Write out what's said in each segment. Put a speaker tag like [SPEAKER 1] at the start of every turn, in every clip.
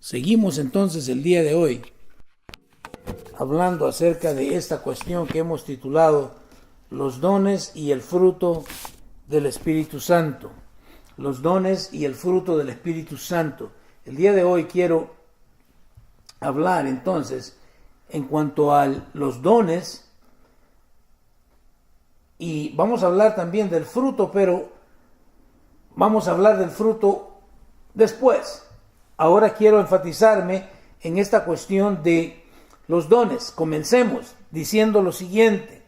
[SPEAKER 1] Seguimos entonces el día de hoy hablando acerca de esta cuestión que hemos titulado los dones y el fruto del Espíritu Santo. Los dones y el fruto del Espíritu Santo. El día de hoy quiero hablar entonces en cuanto a los dones y vamos a hablar también del fruto, pero vamos a hablar del fruto después. Ahora quiero enfatizarme en esta cuestión de los dones. Comencemos diciendo lo siguiente.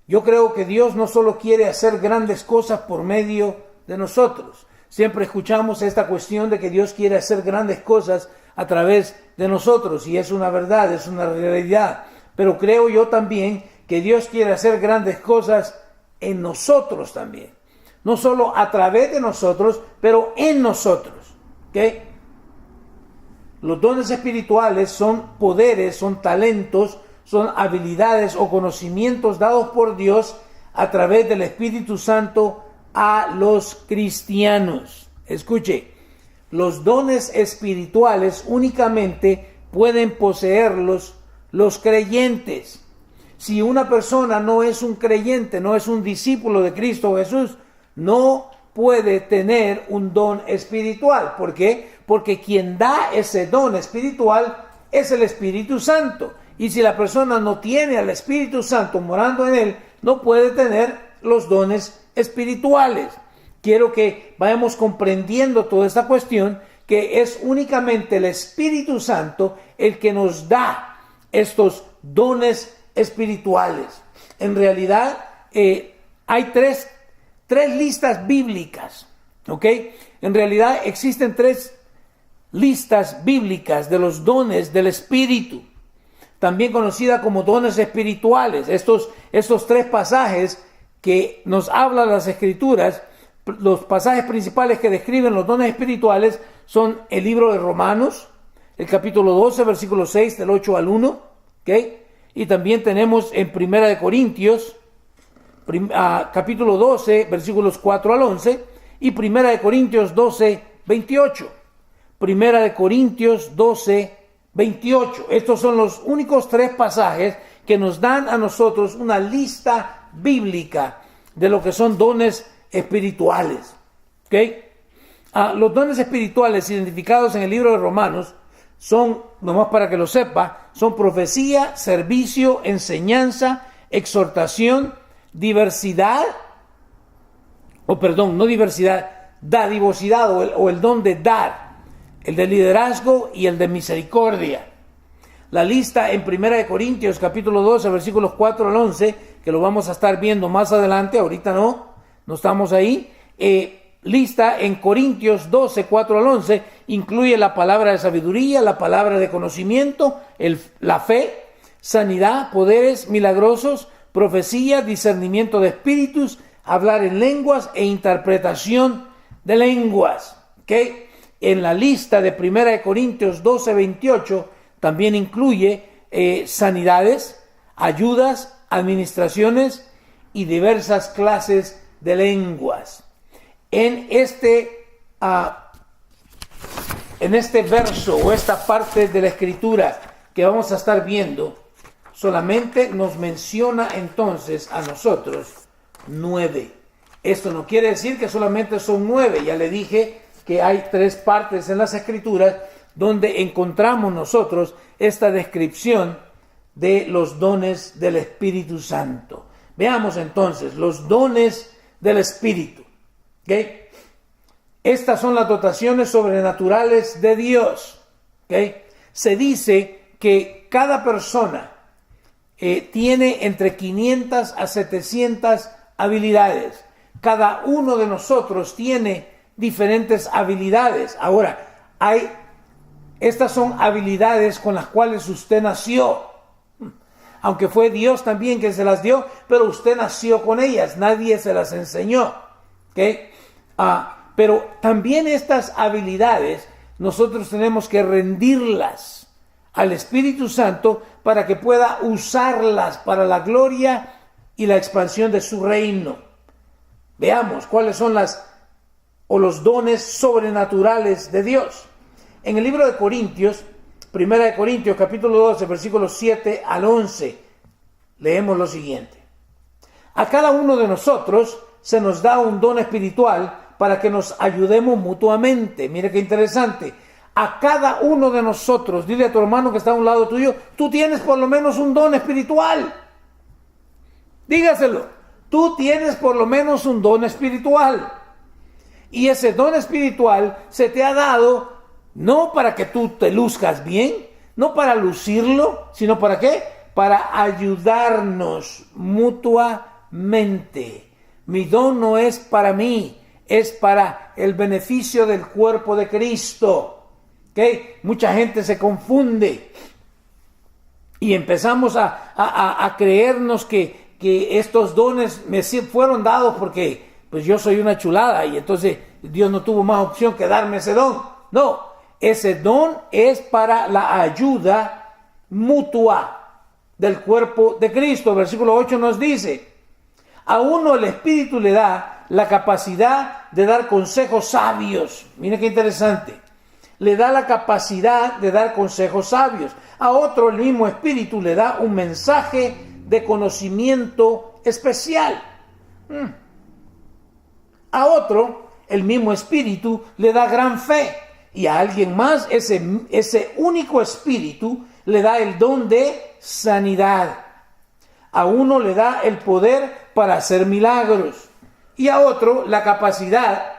[SPEAKER 1] Yo creo que Dios no solo quiere hacer grandes cosas por medio de nosotros. Siempre escuchamos esta cuestión de que Dios quiere hacer grandes cosas a través de nosotros, y es una verdad, es una realidad. Pero creo yo también que Dios quiere hacer grandes cosas en nosotros también. No solo a través de nosotros, pero en nosotros. ¿Ok? Los dones espirituales son poderes, son talentos, son habilidades o conocimientos dados por Dios a través del Espíritu Santo a los cristianos. Escuche, los dones espirituales únicamente pueden poseerlos los creyentes. Si una persona no es un creyente, no es un discípulo de Cristo Jesús, no puede tener un don espiritual. ¿Por qué? Porque quien da ese don espiritual es el Espíritu Santo. Y si la persona no tiene al Espíritu Santo morando en él, no puede tener los dones espirituales. Quiero que vayamos comprendiendo toda esta cuestión, que es únicamente el Espíritu Santo el que nos da estos dones espirituales. En realidad hay tres listas bíblicas, ¿ok? En realidad existen tres listas bíblicas de los dones del Espíritu, también conocida como dones espirituales. Estos tres pasajes que nos hablan las Escrituras, los pasajes principales que describen los dones espirituales son el libro de Romanos, el capítulo 12, versículo 6, del 8 al 1, ¿ok? Y también tenemos en Primera de Corintios, capítulo 12, versículos 4 al 11, y Primera de Corintios 12, 28. Primera de Corintios 12, 28. Estos son los únicos tres pasajes que nos dan a nosotros una lista bíblica de lo que son dones espirituales. ¿Okay? Los dones espirituales identificados en el libro de Romanos son, nomás para que lo sepa, son profecía, servicio, enseñanza, exhortación, dadivosidad o el don de dar, el de liderazgo y el de misericordia. La lista en 1 Corintios capítulo 12 versículos 4 al 11, que lo vamos a estar viendo más adelante, ahorita no estamos ahí. Lista en Corintios 12, 4 al 11, incluye la palabra de sabiduría, la palabra de conocimiento, la fe, sanidad, poderes milagrosos, profecía, discernimiento de espíritus, hablar en lenguas e interpretación de lenguas. ¿Okay? En la lista de 1 Corintios 12, 28 también incluye sanidades, ayudas, administraciones y diversas clases de lenguas. En este verso o esta parte de la Escritura que vamos a estar viendo, solamente nos menciona entonces a nosotros 9. Esto no quiere decir que solamente son 9. Ya le dije que hay 3 partes en las Escrituras donde encontramos nosotros esta descripción de los dones del Espíritu Santo. Veamos entonces los dones del Espíritu. ¿Okay? Estas son las dotaciones sobrenaturales de Dios. ¿Okay? Se dice que cada persona tiene entre 500 a 700 habilidades. Cada uno de nosotros tiene diferentes habilidades. Ahora, estas son habilidades con las cuales usted nació. Aunque fue Dios también que se las dio, pero usted nació con ellas, nadie se las enseñó. ¿Okay? Pero también estas habilidades nosotros tenemos que rendirlas al Espíritu Santo para que pueda usarlas para la gloria y la expansión de su reino. Veamos cuáles son los dones sobrenaturales de Dios. En el libro de Corintios, Primera de Corintios, capítulo 12, versículos 7 al 11, leemos lo siguiente. A cada uno de nosotros se nos da un don espiritual para que nos ayudemos mutuamente. Mire qué interesante. A cada uno de nosotros, dile a tu hermano que está a un lado tuyo, tú tienes por lo menos un don espiritual. Dígaselo, tú tienes por lo menos un don espiritual. Y ese don espiritual se te ha dado no para que tú te luzcas bien, no para lucirlo, sino para ¿qué? Para ayudarnos mutuamente. Mi don no es para mí, es para el beneficio del cuerpo de Cristo. ¿Okay? Mucha gente se confunde y empezamos a creernos que estos dones me fueron dados porque pues yo soy una chulada y entonces Dios no tuvo más opción que darme ese don. No, ese don es para la ayuda mutua del cuerpo de Cristo. Versículo 8 nos dice, a uno el Espíritu le da la capacidad de dar consejos sabios. Mire qué interesante. Le da la capacidad de dar consejos sabios. A otro el mismo Espíritu le da un mensaje de conocimiento especial. A otro el mismo Espíritu le da gran fe. Y a alguien más ese único Espíritu le da el don de sanidad. A uno le da el poder para hacer milagros. Y a otro la capacidad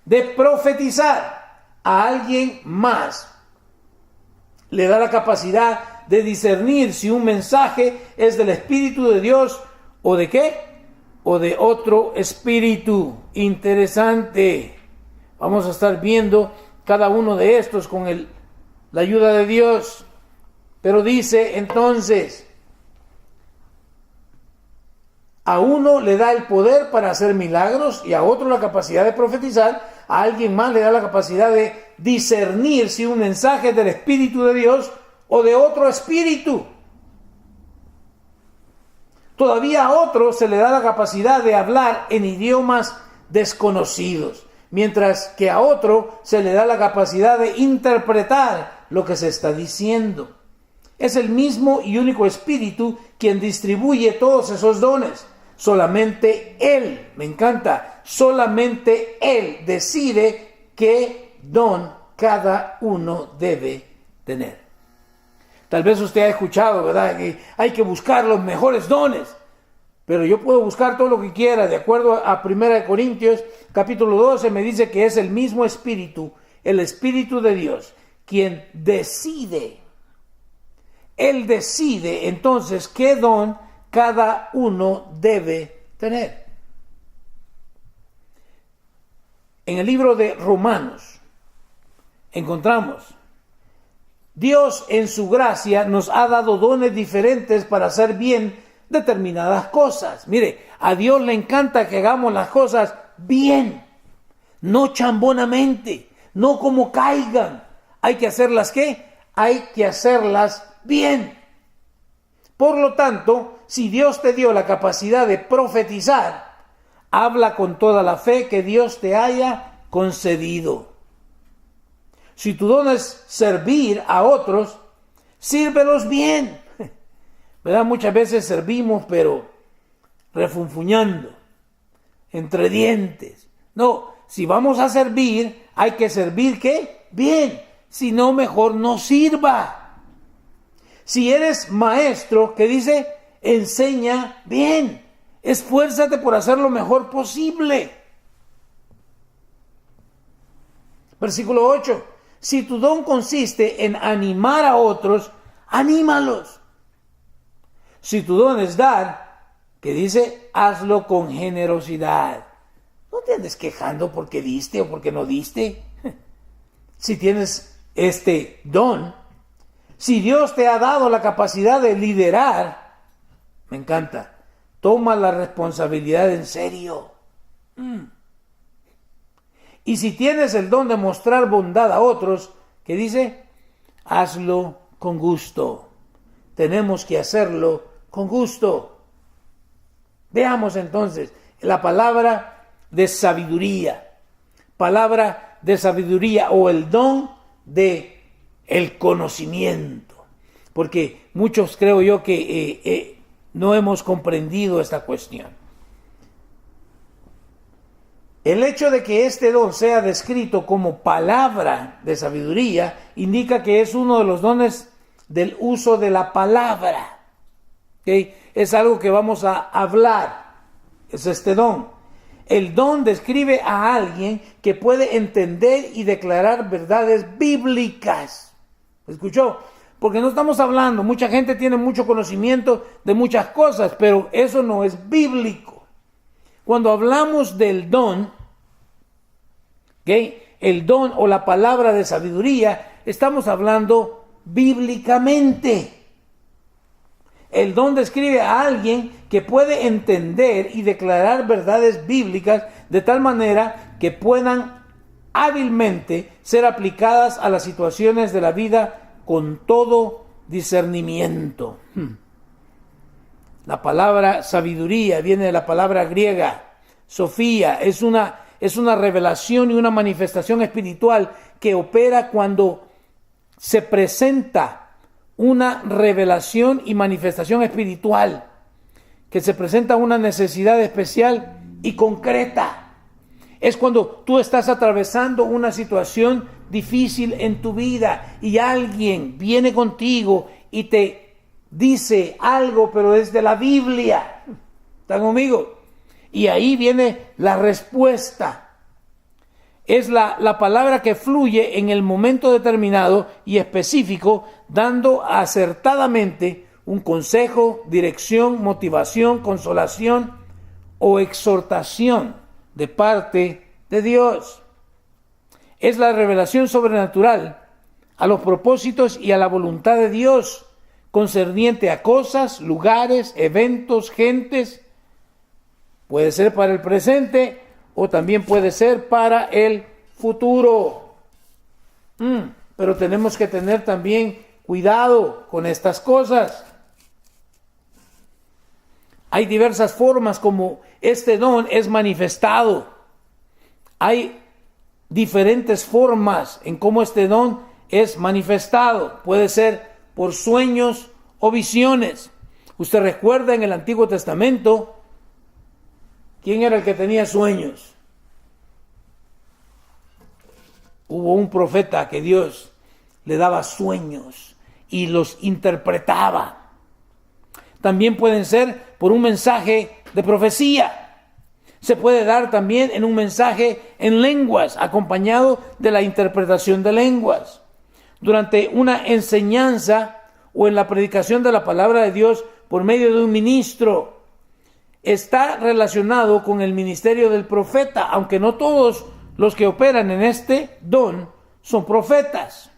[SPEAKER 1] de profetizar. A alguien más le da la capacidad de discernir si un mensaje es del Espíritu de Dios o de qué, o de otro espíritu. Interesante. Vamos a estar viendo cada uno de estos con la ayuda de Dios. Pero dice entonces, a uno le da el poder para hacer milagros y a otro la capacidad de profetizar. A alguien más le da la capacidad de discernir si un mensaje es del Espíritu de Dios o de otro espíritu. Todavía a otro se le da la capacidad de hablar en idiomas desconocidos, mientras que a otro se le da la capacidad de interpretar lo que se está diciendo. Es el mismo y único Espíritu quien distribuye todos esos dones. Solamente Él, me encanta, solamente Él decide qué don cada uno debe tener. Tal vez usted ha escuchado, ¿verdad?, que hay que buscar los mejores dones. Pero yo puedo buscar todo lo que quiera. De acuerdo a 1 Corintios, capítulo 12, me dice que es el mismo Espíritu, el Espíritu de Dios, quien decide. Él decide entonces qué don cada uno debe tener. En el libro de Romanos encontramos, Dios en su gracia nos ha dado dones diferentes para hacer bien determinadas cosas. Mire, a Dios le encanta que hagamos las cosas bien, no chambonamente, no como caigan. Hay que hacerlas ¿qué? Hay que hacerlas bien. Por lo tanto, si Dios te dio la capacidad de profetizar, habla con toda la fe que Dios te haya concedido. Si tu don es servir a otros, sírvelos bien. ¿Verdad? Muchas veces servimos, pero refunfuñando, entre dientes. No, si vamos a servir, hay que servir ¿qué? Bien. Si no, mejor no sirva. Si eres maestro, que dice, enseña bien. Esfuérzate por hacer lo mejor posible. Versículo 8. Si tu don consiste en animar a otros, anímalos. Si tu don es dar, que dice, hazlo con generosidad. No te andes quejando porque diste o porque no diste. Si tienes este don, si Dios te ha dado la capacidad de liderar, me encanta, toma la responsabilidad en serio. Y si tienes el don de mostrar bondad a otros, ¿qué dice? Hazlo con gusto. Tenemos que hacerlo con gusto. Veamos entonces la palabra de sabiduría. Palabra de sabiduría o el don de el conocimiento, porque muchos creo yo que no hemos comprendido esta cuestión. El hecho de que este don sea descrito como palabra de sabiduría indica que es uno de los dones del uso de la palabra. ¿Okay? Es algo que vamos a hablar, es este don. El don describe a alguien que puede entender y declarar verdades bíblicas. ¿Escuchó? Porque no estamos hablando, mucha gente tiene mucho conocimiento de muchas cosas, pero eso no es bíblico. Cuando hablamos del don, ¿okay?, el don o la palabra de sabiduría, estamos hablando bíblicamente. El don describe a alguien que puede entender y declarar verdades bíblicas de tal manera que puedan hábilmente ser aplicadas a las situaciones de la vida con todo discernimiento. La palabra sabiduría viene de la palabra griega, Sofía, es una revelación y una manifestación espiritual que opera cuando se presenta una revelación y manifestación espiritual, que se presenta una necesidad especial y concreta. Es cuando tú estás atravesando una situación difícil en tu vida y alguien viene contigo y te dice algo, pero es de la Biblia. ¿Están conmigo? Y ahí viene la respuesta. Es la palabra que fluye en el momento determinado y específico, dando acertadamente un consejo, dirección, motivación, consolación o exhortación de parte de Dios. Es la revelación sobrenatural a los propósitos y a la voluntad de Dios, concerniente a cosas, lugares, eventos, gentes. Puede ser para el presente o también puede ser para el futuro. Pero tenemos que tener también cuidado con estas cosas. Hay diversas formas como este don es manifestado. Hay diferentes formas en cómo este don es manifestado. Puede ser por sueños o visiones. Usted recuerda en el Antiguo Testamento, ¿quién era el que tenía sueños? Hubo un profeta que Dios le daba sueños y los interpretaba. También pueden ser por un mensaje de profecía. Se puede dar también en un mensaje en lenguas, acompañado de la interpretación de lenguas. Durante una enseñanza o en la predicación de la palabra de Dios por medio de un ministro. Está relacionado con el ministerio del profeta, aunque no todos los que operan en este don son profetas.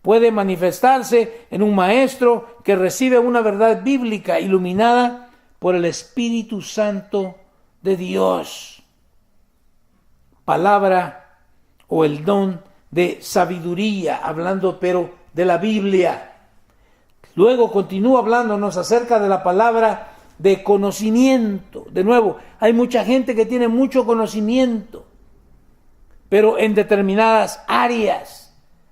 [SPEAKER 1] Puede manifestarse en un maestro que recibe una verdad bíblica iluminada por el Espíritu Santo de Dios. Palabra o el don de sabiduría, hablando pero de la Biblia. Luego continúa hablándonos acerca de la palabra de conocimiento. De nuevo, hay mucha gente que tiene mucho conocimiento, pero en determinadas áreas.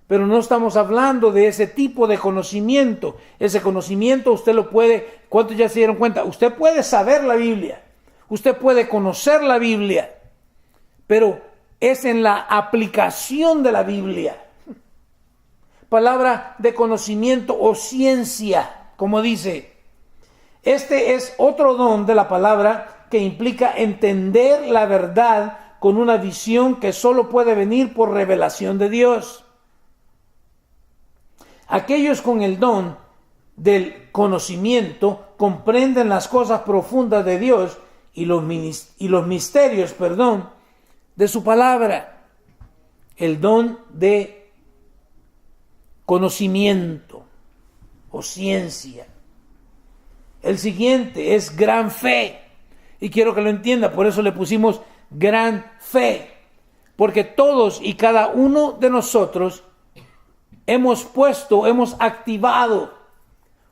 [SPEAKER 1] Pero no estamos hablando de ese tipo de conocimiento. Ese conocimiento usted lo puede, ¿cuántos ya se dieron cuenta? Usted puede saber la Biblia, usted puede conocer la Biblia, pero es en la aplicación de la Biblia. Palabra de conocimiento o ciencia, como dice. Este es otro don de la palabra que implica entender la verdad con una visión que solo puede venir por revelación de Dios. Aquellos con el don del conocimiento comprenden las cosas profundas de Dios y los misterios, de su palabra. El don de conocimiento o ciencia. El siguiente es gran fe. Y quiero que lo entienda, por eso le pusimos gran fe. Porque todos y cada uno de nosotros hemos activado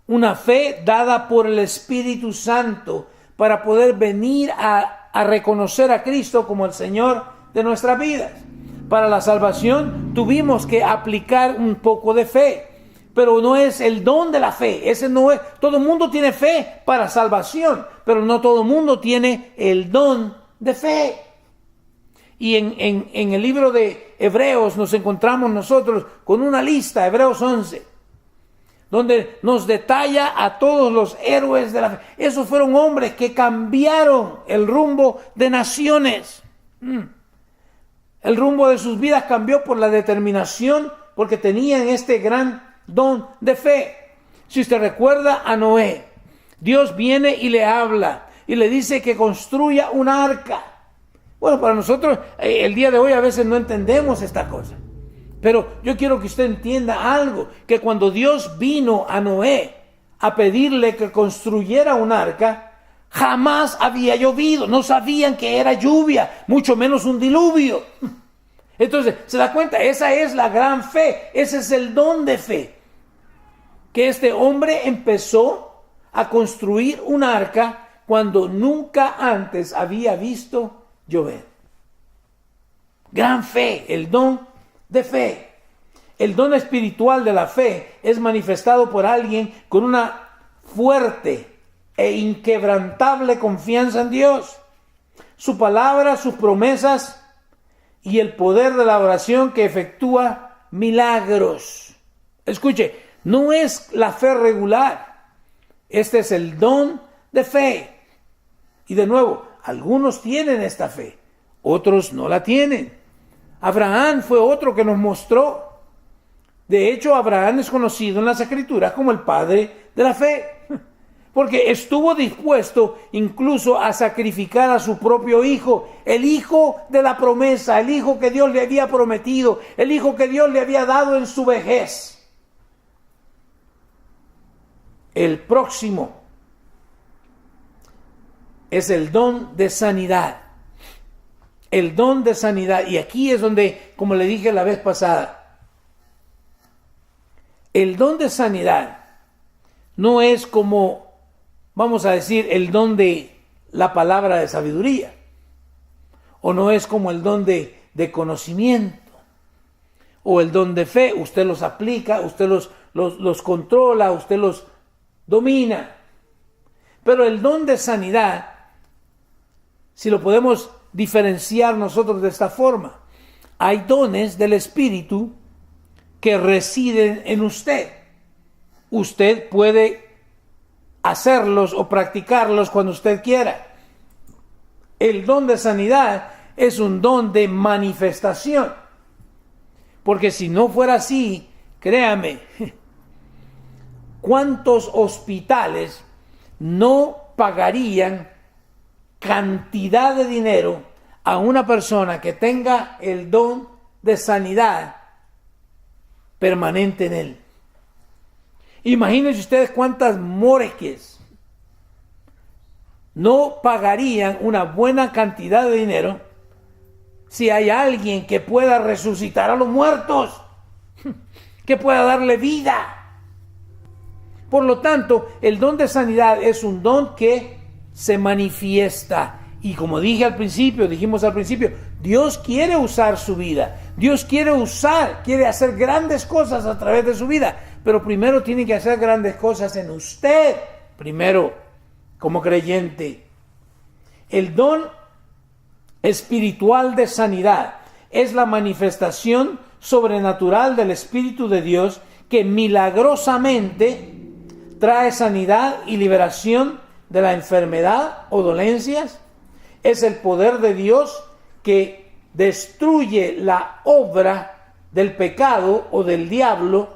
[SPEAKER 1] una fe dada por el Espíritu Santo para poder venir a reconocer a Cristo como el Señor de nuestras vidas. Para la salvación tuvimos que aplicar un poco de fe, pero no es el don de la fe. Ese no es. Todo el mundo tiene fe para salvación, pero no todo el mundo tiene el don de fe. Y en el libro de Hebreos nos encontramos nosotros con una lista, Hebreos 11, donde nos detalla a todos los héroes de la fe. Esos fueron hombres que cambiaron el rumbo de naciones. El rumbo de sus vidas cambió por la determinación, porque tenían este gran don de fe. Si usted recuerda a Noé, Dios viene y le habla y le dice que construya un arca. Bueno, para nosotros el día de hoy a veces no entendemos esta cosa, pero yo quiero que usted entienda algo, que cuando Dios vino a Noé a pedirle que construyera un arca, jamás había llovido, no sabían que era lluvia, mucho menos un diluvio. Entonces, se da cuenta, esa es la gran fe, ese es el don de fe, que este hombre empezó a construir un arca cuando nunca antes había visto llover. Gran fe, el don de fe. El don espiritual de la fe es manifestado por alguien con una fuerte e inquebrantable confianza en Dios, su palabra, sus promesas y el poder de la oración que efectúa milagros. Escuche, no es la fe regular, este es el don de fe. Y de nuevo, algunos tienen esta fe, otros no la tienen. Abraham fue otro que nos mostró. De hecho, Abraham es conocido en las Escrituras como el padre de la fe, porque estuvo dispuesto incluso a sacrificar a su propio hijo, el hijo de la promesa, el hijo que Dios le había prometido, el hijo que Dios le había dado en su vejez. El próximo es el don de sanidad. El don de sanidad. Y aquí es donde, como le dije la vez pasada, el don de sanidad no es como, vamos a decir, el don de la palabra de sabiduría. O no es como el don de conocimiento. O el don de fe. Usted los aplica, usted los controla, usted los domina. Pero el don de sanidad, si lo podemos diferenciar nosotros de esta forma, hay dones del Espíritu que residen en usted. Usted puede hacerlos o practicarlos cuando usted quiera. El don de sanidad es un don de manifestación. Porque si no fuera así, créame, ¿cuántos hospitales no pagarían cantidad de dinero a una persona que tenga el don de sanidad permanente en él? Imagínense ustedes cuántas morgues no pagarían una buena cantidad de dinero si hay alguien que pueda resucitar a los muertos, que pueda darle vida. Por lo tanto, el don de sanidad es un don que se manifiesta. Y como dijimos al principio, Dios quiere usar su vida. Dios quiere hacer grandes cosas a través de su vida. Pero primero tiene que hacer grandes cosas en usted. Primero, como creyente. El don espiritual de sanidad es la manifestación sobrenatural del Espíritu de Dios que milagrosamente trae sanidad y liberación de la enfermedad o dolencias. Es el poder de Dios que destruye la obra del pecado o del diablo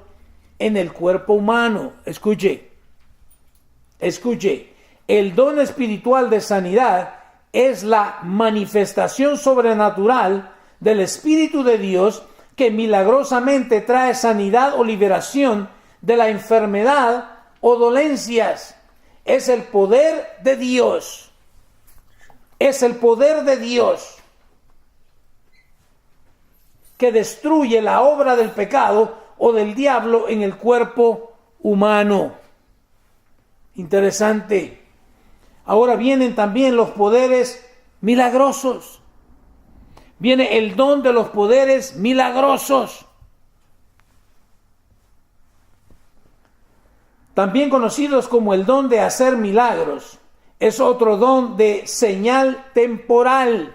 [SPEAKER 1] en el cuerpo humano. Escuche, el don espiritual de sanidad es la manifestación sobrenatural del Espíritu de Dios que milagrosamente trae sanidad o liberación de la enfermedad o dolencias. Es el poder de Dios. Es el poder de Dios que destruye la obra del pecado o del diablo en el cuerpo humano. Interesante. Ahora vienen también los poderes milagrosos. viene el don de los poderes milagrosos, también conocidos como el don de hacer milagros. Es otro don de señal temporal.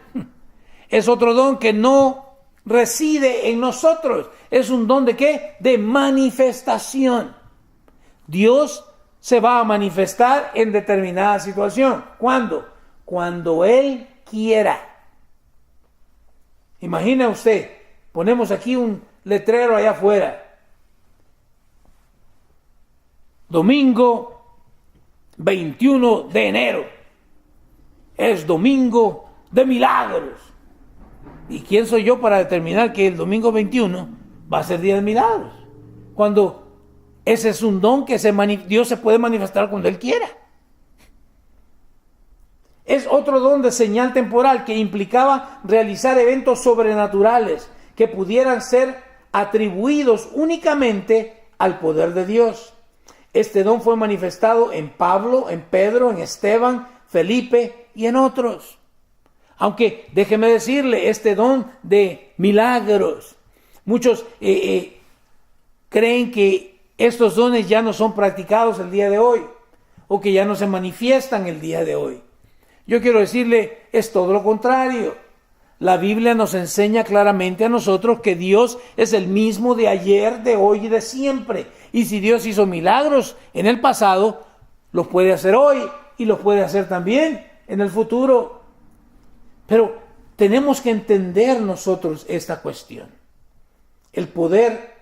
[SPEAKER 1] Es otro don que no reside en nosotros. Es un don de ¿qué? De manifestación. Dios se va a manifestar en determinada situación. ¿Cuándo? Cuando Él quiera. Imagina usted, ponemos aquí un letrero allá afuera. Domingo 21 de enero. Es domingo de milagros. ¿Y quién soy yo para determinar que el domingo 21 va a ser día de milagros? Cuando ese es un don que Dios se puede manifestar cuando Él quiera. Es otro don de señal temporal que implicaba realizar eventos sobrenaturales que pudieran ser atribuidos únicamente al poder de Dios. Este don fue manifestado en Pablo, en Pedro, en Esteban, Felipe y en otros. Aunque déjeme decirle, este don de milagros, muchos creen que estos dones ya no son practicados el día de hoy o que ya no se manifiestan el día de hoy. Yo quiero decirle, es todo lo contrario. La Biblia nos enseña claramente a nosotros que Dios es el mismo de ayer, de hoy y de siempre. Y si Dios hizo milagros en el pasado, los puede hacer hoy y los puede hacer también en el futuro. Pero tenemos que entender nosotros esta cuestión. El poder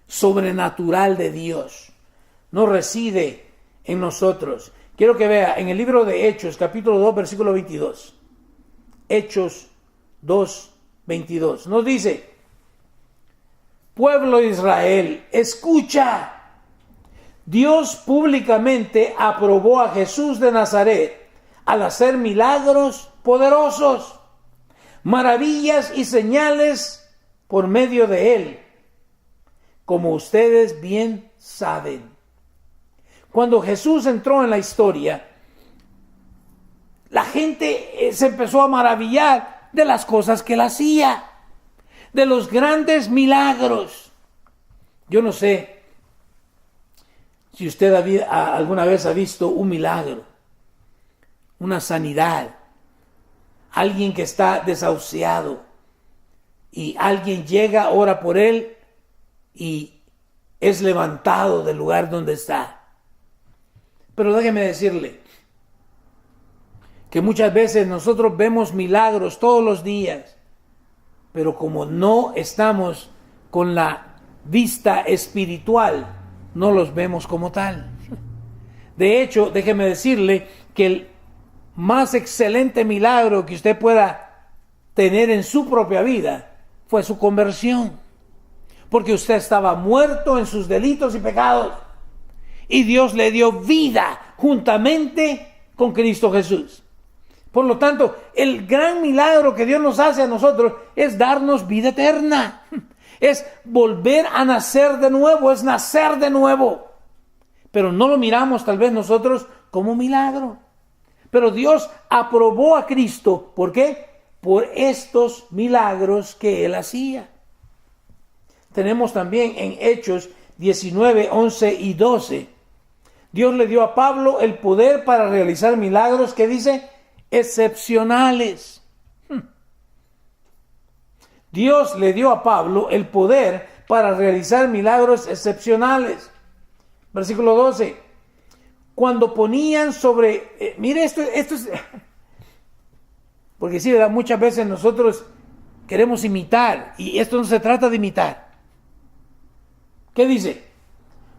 [SPEAKER 1] sobrenatural de Dios no reside en nosotros. Quiero que vea en el libro de Hechos, capítulo 2, versículo 22. Hechos 2, 22. Nos dice: pueblo de Israel, escucha. Dios públicamente aprobó a Jesús de Nazaret al hacer milagros poderosos, maravillas y señales por medio de él, como ustedes bien saben. Cuando Jesús entró en la historia, la gente se empezó a maravillar de las cosas que él hacía, de los grandes milagros. Yo no sé si usted alguna vez ha visto un milagro, una sanidad, alguien que está desahuciado y alguien llega, ora por él y es levantado del lugar donde está. Pero déjeme decirle que muchas veces nosotros vemos milagros todos los días, pero como no estamos con la vista espiritual, no los vemos como tal. De hecho, déjeme decirle que el más excelente milagro que usted pueda tener en su propia vida fue su conversión, porque usted estaba muerto en sus delitos y pecados y Dios le dio vida juntamente con Cristo Jesús. Por lo tanto, el gran milagro que Dios nos hace a nosotros es darnos vida eterna, es volver a nacer de nuevo, es nacer de nuevo. Pero no lo miramos tal vez nosotros como milagro. Pero Dios aprobó a Cristo. ¿Por qué? Por estos milagros que Él hacía. Tenemos también en Hechos 19, 11 y 12. Dios le dio a Pablo el poder para realizar milagros que dice excepcionales. Dios le dio a Pablo el poder para realizar milagros excepcionales. Versículo 12. Cuando ponían sobre... mire, esto es... Porque sí, ¿verdad? Muchas veces nosotros queremos imitar y esto no se trata de imitar. ¿Qué dice?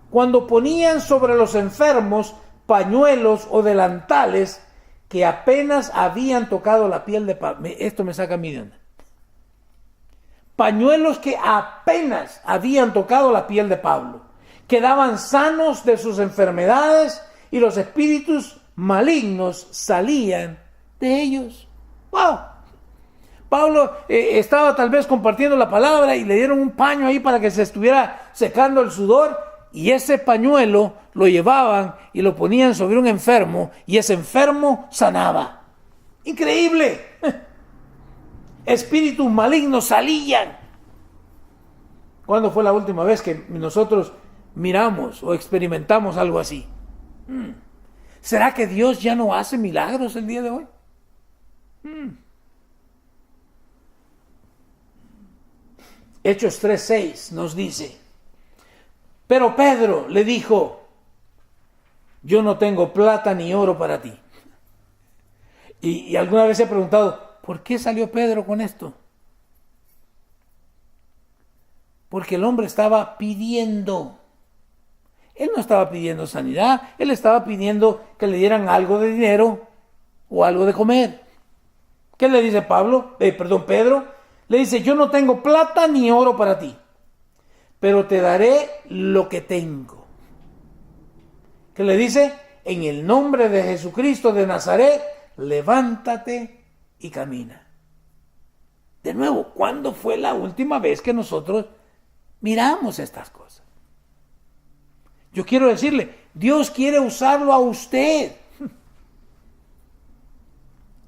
[SPEAKER 1] Cuando ponían sobre los enfermos pañuelos o delantales que apenas habían tocado la piel de Pablo. Esto me saca mi de onda. Pañuelos que apenas habían tocado la piel de Pablo, quedaban sanos de sus enfermedades y los espíritus malignos salían de ellos. ¡Wow! Pablo estaba tal vez compartiendo la palabra y le dieron un paño ahí para que se estuviera secando el sudor, y ese pañuelo lo llevaban y lo ponían sobre un enfermo y ese enfermo sanaba. ¡Increíble! espíritus malignos salían. ¿Cuándo fue la última vez que nosotros miramos o experimentamos algo así? ¿Será que Dios ya no hace milagros el día de hoy? Hechos 3:6 nos dice: pero Pedro le dijo, yo no tengo plata ni oro para ti. Y alguna vez he preguntado, ¿por qué salió Pedro con esto? Porque el hombre estaba pidiendo. Él no estaba pidiendo sanidad, él estaba pidiendo que le dieran algo de dinero o algo de comer. ¿Qué le dice Pedro? Le dice, yo no tengo plata ni oro para ti, pero te daré lo que tengo. ¿Qué le dice? En el nombre de Jesucristo de Nazaret, levántate y camina. De nuevo, ¿cuándo fue la última vez que nosotros miramos estas cosas? Yo quiero decirle, Dios quiere usarlo a usted.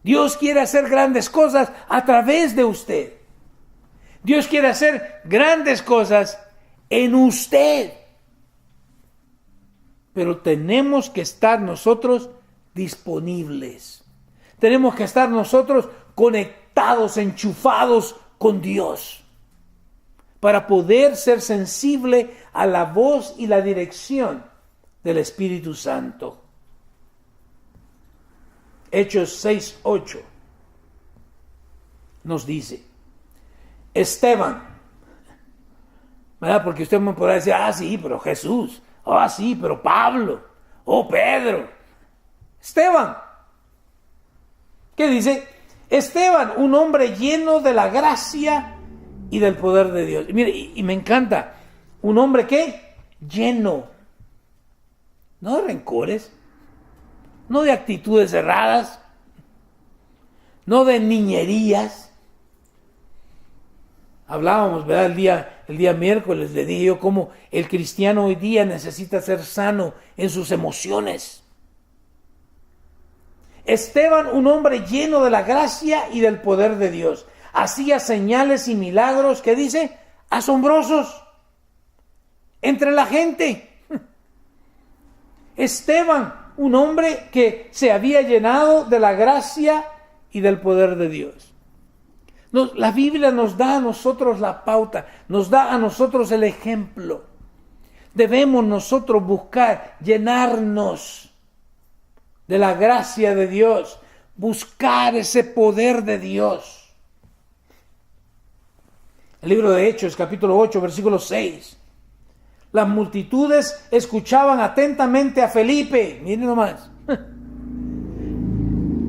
[SPEAKER 1] Dios quiere hacer grandes cosas a través de usted. Dios quiere hacer grandes cosas en usted. Pero tenemos que estar nosotros disponibles. Tenemos que estar nosotros conectados, enchufados con Dios, para poder ser sensible a la voz y la dirección del Espíritu Santo. Hechos 6:8 nos dice, Esteban, ¿verdad? Porque usted me podrá decir, sí, pero Jesús, sí, pero Pablo, Pedro, Esteban. ¿Qué dice? Esteban, un hombre lleno de la gracia y del poder de Dios. Y mire, y me encanta, un hombre ¿qué? Lleno, no de rencores, no de actitudes erradas, no de niñerías. Hablábamos, ¿verdad? El día miércoles le dije yo cómo el cristiano hoy día necesita ser sano en sus emociones. Esteban, un hombre lleno de la gracia y del poder de Dios, hacía señales y milagros, ¿qué dice? Asombrosos entre la gente. Esteban, un hombre que se había llenado de la gracia y del poder de Dios. La Biblia nos da a nosotros la pauta, nos da a nosotros el ejemplo. Debemos nosotros buscar llenarnos de la gracia de Dios, buscar ese poder de Dios. El libro de Hechos, capítulo 8, versículo 6. Las multitudes escuchaban atentamente a Felipe. Miren nomás.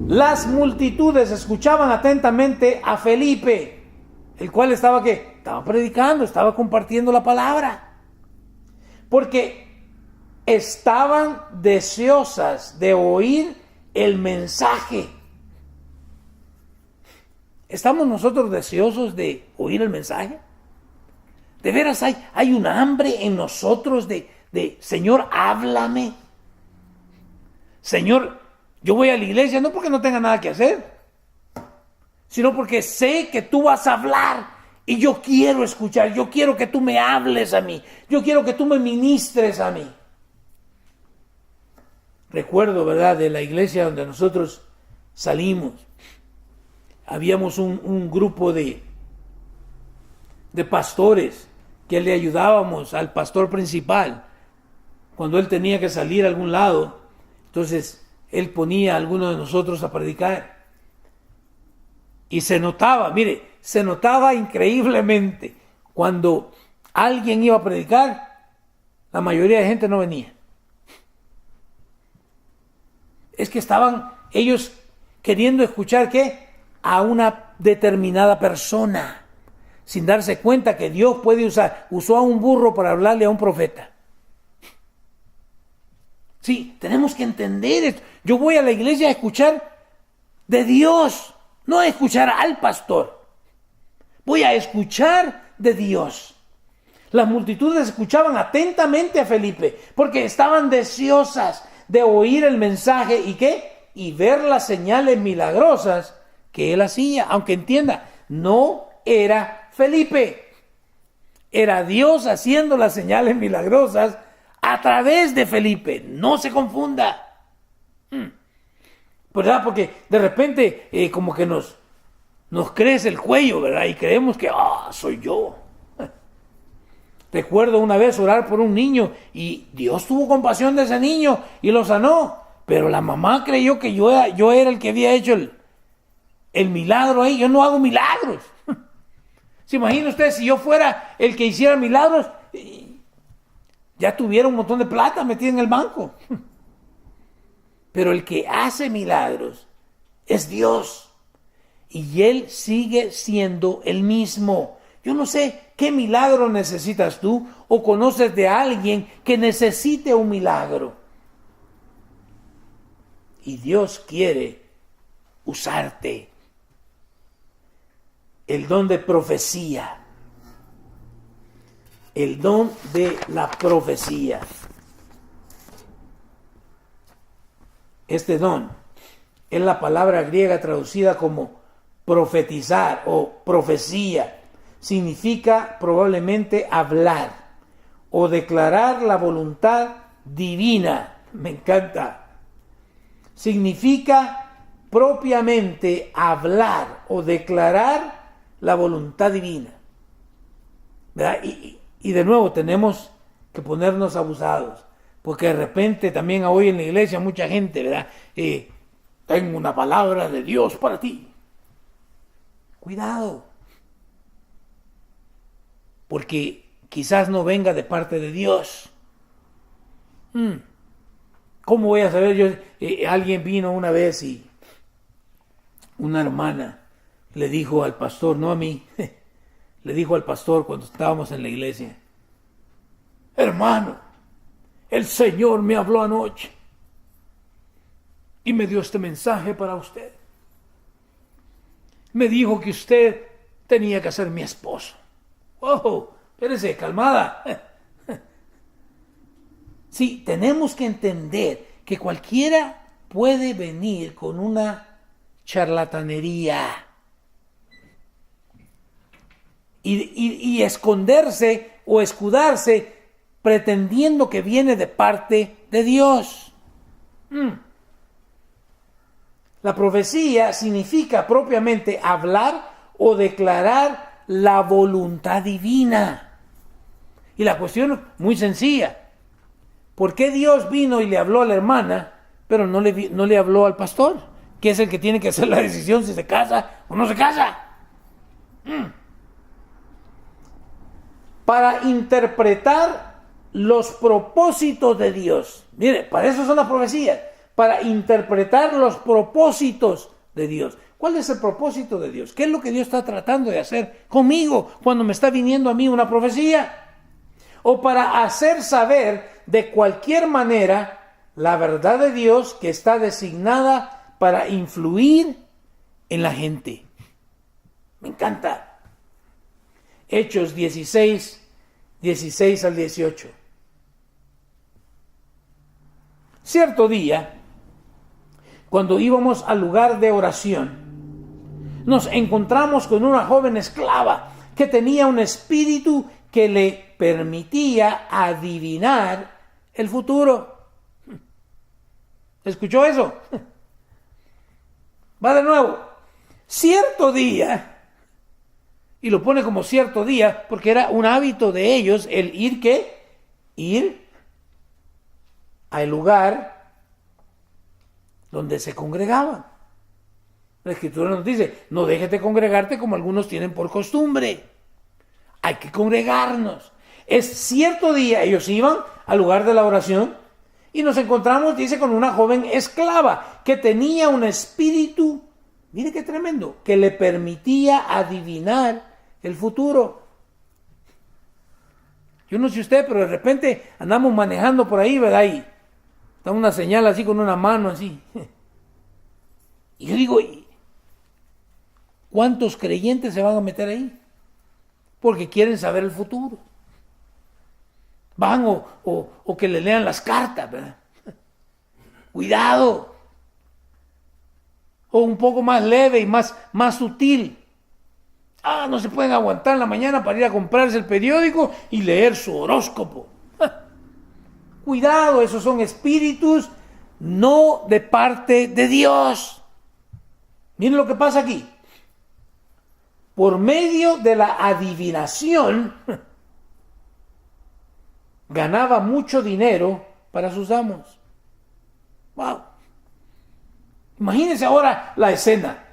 [SPEAKER 1] Las multitudes escuchaban atentamente a Felipe, el cual estaba ¿qué? Estaba predicando, estaba compartiendo la palabra. Porque estaban deseosas de oír el mensaje. ¿Estamos nosotros deseosos de oír el mensaje? ¿De veras hay un hambre en nosotros de Señor, háblame? Señor, yo voy a la iglesia no porque no tenga nada que hacer, sino porque sé que tú vas a hablar y yo quiero escuchar, yo quiero que tú me hables a mí, yo quiero que tú me ministres a mí. Recuerdo, ¿verdad?, de la iglesia donde nosotros salimos, habíamos un grupo de pastores que le ayudábamos al pastor principal cuando él tenía que salir a algún lado. Entonces él ponía a alguno de nosotros a predicar y se notaba increíblemente cuando alguien iba a predicar, la mayoría de gente no venía. Es que estaban ellos queriendo escuchar ¿qué? A una determinada persona, sin darse cuenta que Dios usó a un burro para hablarle a un profeta. Sí, tenemos que entender esto. Yo voy a la iglesia a escuchar de Dios, no a escuchar al pastor. Voy a escuchar de Dios. Las multitudes escuchaban atentamente a Felipe porque estaban deseosas de oír el mensaje y ¿qué? Y ver las señales milagrosas que él hacía. Aunque entienda, no era Felipe. Era Dios haciendo las señales milagrosas a través de Felipe. No se confunda. ¿Verdad? Porque de repente como que nos crece el cuello, ¿verdad? Y creemos que, soy yo. Recuerdo una vez orar por un niño y Dios tuvo compasión de ese niño y lo sanó. Pero la mamá creyó que yo era el que había hecho el milagro ahí. Yo no hago milagros. ¿Se imagina usted si yo fuera el que hiciera milagros? Ya tuviera un montón de plata metida en el banco. Pero el que hace milagros es Dios. Y Él sigue siendo el mismo. Yo no sé qué milagro necesitas tú o conoces de alguien que necesite un milagro. Y Dios quiere usarte. El don de profecía. El don de la profecía. Este don es la palabra griega traducida como profetizar o profecía. Significa probablemente hablar o declarar la voluntad divina. Me encanta. Significa propiamente hablar o declarar la voluntad divina. ¿Verdad? Y de nuevo tenemos que ponernos abusados. Porque de repente también hoy en la iglesia mucha gente, ¿verdad? Tengo una palabra de Dios para ti. Cuidado. Porque quizás no venga de parte de Dios. ¿Cómo voy a saber yo? Alguien vino una vez y una hermana le dijo al pastor, no a mí, le dijo al pastor cuando estábamos en la iglesia, hermano, el Señor me habló anoche y me dio este mensaje para usted. Me dijo que usted tenía que ser mi esposo. ¡Wow! Espérese, calmada. Sí, tenemos que entender que cualquiera puede venir con una charlatanería y esconderse o escudarse pretendiendo que viene de parte de Dios. La profecía significa propiamente hablar o declarar la voluntad divina. Y la cuestión es muy sencilla. ¿Por qué Dios vino y le habló a la hermana, pero no le habló al pastor? Que es el que tiene que hacer la decisión si se casa o no se casa. Para interpretar los propósitos de Dios. Mire, para eso son las profecías. Para interpretar los propósitos de Dios. ¿Cuál es el propósito de Dios? ¿Qué es lo que Dios está tratando de hacer conmigo cuando me está viniendo a mí una profecía? O para hacer saber de cualquier manera la verdad de Dios que está designada para influir en la gente. Me encanta. Hechos 16 al 18. Cierto día, cuando íbamos al lugar de oración, nos encontramos con una joven esclava que tenía un espíritu que le permitía adivinar el futuro. ¿Escuchó eso? Va de nuevo. Cierto día, y lo pone como cierto día porque era un hábito de ellos el ir, ¿qué? Ir al lugar donde se congregaban. La Escritura nos dice, no dejes de congregarte como algunos tienen por costumbre. Hay que congregarnos. Es cierto día, ellos iban al lugar de la oración y nos encontramos, dice, con una joven esclava que tenía un espíritu, mire qué tremendo, que le permitía adivinar el futuro. Yo no sé usted, pero de repente andamos manejando por ahí, ¿verdad? Y da una señal así con una mano así. Y yo digo, ¿cuántos creyentes se van a meter ahí? Porque quieren saber el futuro. Van o que le lean las cartas, ¿verdad? Cuidado. O un poco más leve y más sutil. No se pueden aguantar en la mañana para ir a comprarse el periódico y leer su horóscopo. Cuidado, esos son espíritus no de parte de Dios. Miren lo que pasa aquí. Por medio de la adivinación, ganaba mucho dinero para sus amos. ¡Wow! Imagínense ahora la escena.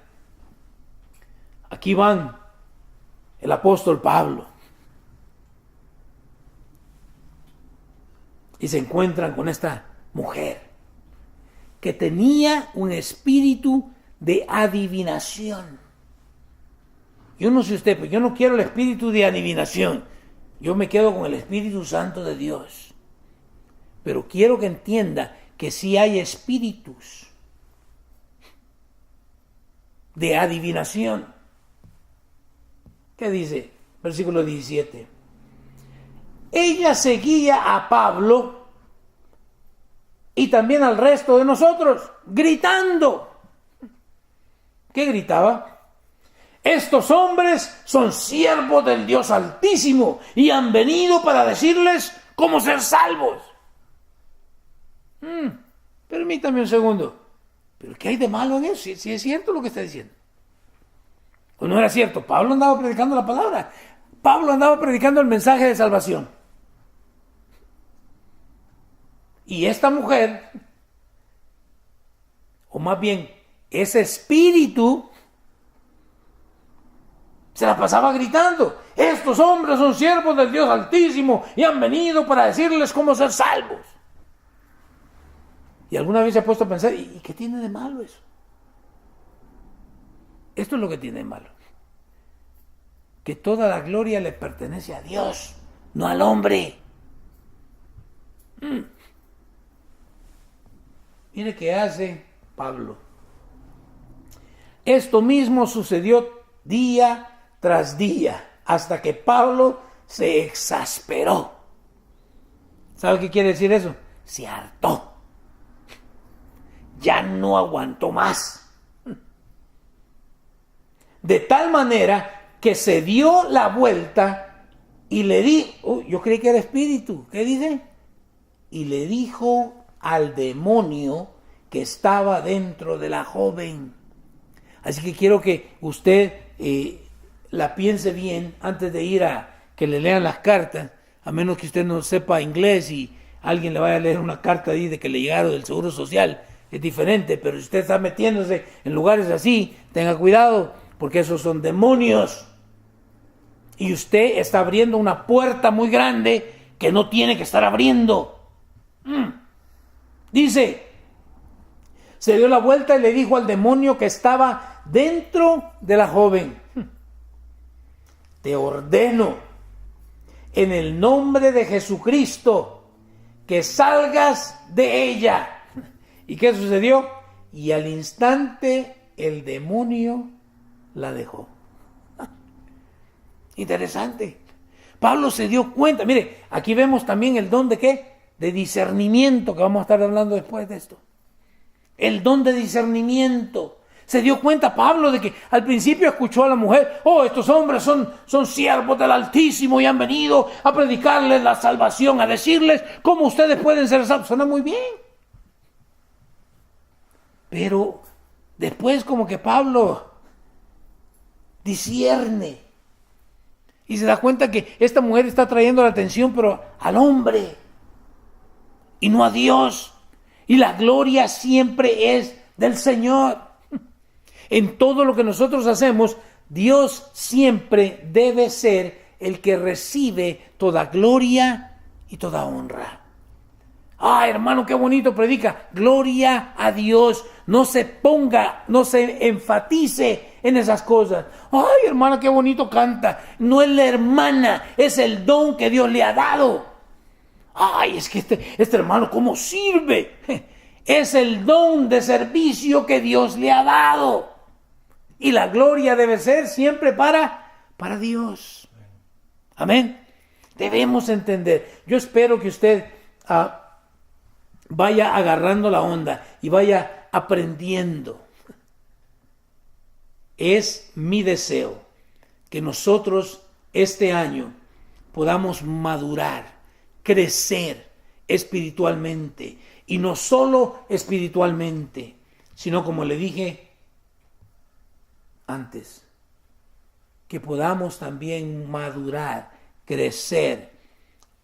[SPEAKER 1] Aquí van el apóstol Pablo y se encuentran con esta mujer que tenía un espíritu de adivinación. Yo no sé usted, pero yo no quiero el espíritu de adivinación. Yo me quedo con el Espíritu Santo de Dios. Pero quiero que entienda que sí hay espíritus de adivinación. ¿Qué dice? Versículo 17. Ella seguía a Pablo y también al resto de nosotros, gritando. ¿Qué gritaba? Estos hombres son siervos del Dios Altísimo y han venido para decirles cómo ser salvos. Permítame un segundo. ¿Pero qué hay de malo en eso? Si es cierto lo que está diciendo. ¿O no era cierto? Pablo andaba predicando la palabra. Pablo andaba predicando el mensaje de salvación. Y esta mujer, o más bien ese espíritu, se la pasaba gritando. Estos hombres son siervos del Dios Altísimo y han venido para decirles cómo ser salvos. Y alguna vez se ha puesto a pensar, ¿y qué tiene de malo eso? Esto es lo que tiene de malo. Que toda la gloria le pertenece a Dios, no al hombre. Mire qué hace Pablo. Esto mismo sucedió día tras día, hasta que Pablo se exasperó. ¿Sabe qué quiere decir eso? Se hartó. Ya no aguantó más. De tal manera que se dio la vuelta y le dijo, yo creí que era espíritu, ¿qué dice? Y le dijo al demonio que estaba dentro de la joven. Así que quiero que usted la piense bien antes de ir a que le lean las cartas, a menos que usted no sepa inglés y alguien le vaya a leer una carta ahí de que le llegaron del Seguro Social. Es diferente, pero si usted está metiéndose en lugares así, tenga cuidado, porque esos son demonios. Y usted está abriendo una puerta muy grande que no tiene que estar abriendo. Dice, se dio la vuelta y le dijo al demonio que estaba dentro de la joven: te ordeno, en el nombre de Jesucristo, que salgas de ella. ¿Y qué sucedió? Y al instante el demonio la dejó. Interesante. Pablo se dio cuenta. Mire, aquí vemos también el don de ¿qué? De discernimiento, que vamos a estar hablando después de esto. El don de discernimiento. Se dio cuenta Pablo de que al principio escuchó a la mujer: estos hombres son siervos del Altísimo y han venido a predicarles la salvación, a decirles cómo ustedes pueden ser salvos. Suena muy bien. Pero después como que Pablo discierne y se da cuenta que esta mujer está trayendo la atención pero al hombre y no a Dios. Y la gloria siempre es del Señor. En todo lo que nosotros hacemos, Dios siempre debe ser el que recibe toda gloria y toda honra. ¡Ay, hermano, qué bonito predica! Gloria a Dios. No se enfatice en esas cosas. ¡Ay, hermana, qué bonito canta! No es la hermana, es el don que Dios le ha dado. ¡Ay, es que este hermano, cómo sirve! Es el don de servicio que Dios le ha dado. Y la gloria debe ser siempre para Dios. Amén. Debemos entender. Yo espero que usted vaya agarrando la onda y vaya aprendiendo. Es mi deseo que nosotros este año podamos madurar, crecer espiritualmente, y no solo espiritualmente, sino como le dije antes, que podamos también madurar, crecer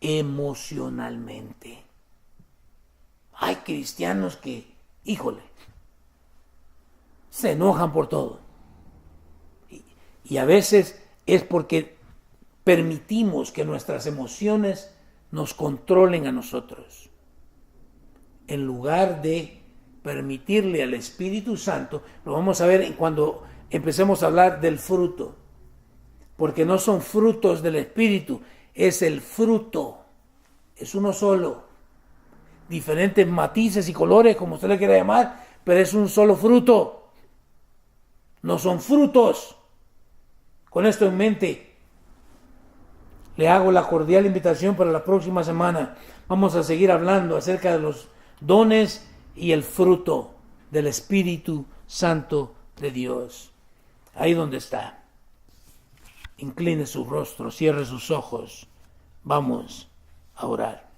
[SPEAKER 1] emocionalmente. Hay cristianos que, híjole, se enojan por todo. Y a veces es porque permitimos que nuestras emociones nos controlen a nosotros, en lugar de permitirle al Espíritu Santo. Lo vamos a ver cuando empecemos a hablar del fruto, porque no son frutos del Espíritu, es el fruto, es uno solo, diferentes matices y colores, como usted le quiera llamar, pero es un solo fruto, no son frutos. Con esto en mente, le hago la cordial invitación para la próxima semana. Vamos a seguir hablando acerca de los dones y el fruto del Espíritu Santo de Dios. Ahí donde está. Incline su rostro, cierre sus ojos. Vamos a orar.